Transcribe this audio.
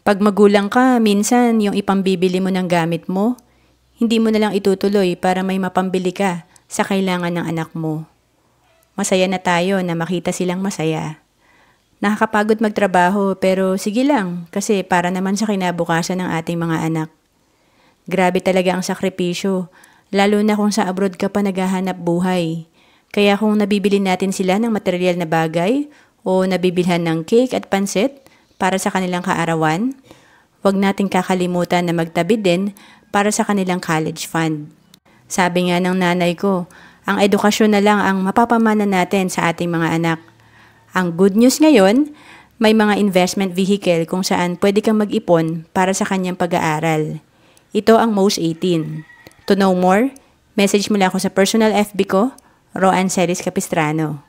Pag magulang ka, minsan yung ipambibili mo ng gamit mo, hindi mo na lang itutuloy para may mapambili ka sa kailangan ng anak mo. Masaya na tayo na makita silang masaya. Nakakapagod magtrabaho pero sige lang kasi para naman sa kinabukasan ng ating mga anak. Grabe talaga ang sakripisyo, lalo na kung sa abroad ka pa naghahanap buhay. Kaya kung nabibili natin sila ng material na bagay o nabibilhan ng cake at pansit para sa kanilang kaarawan, huwag nating kakalimutan na magtabi din para sa kanilang college fund. Sabi nga ng nanay ko, ang edukasyon na lang ang mapapamana natin sa ating mga anak. Ang good news ngayon, may mga investment vehicle kung saan pwede kang mag-ipon para sa kanyang pag-aaral. Ito ang Most 18. To know more, message mo lang ako sa personal FB ko, Roan Celis Capistrano.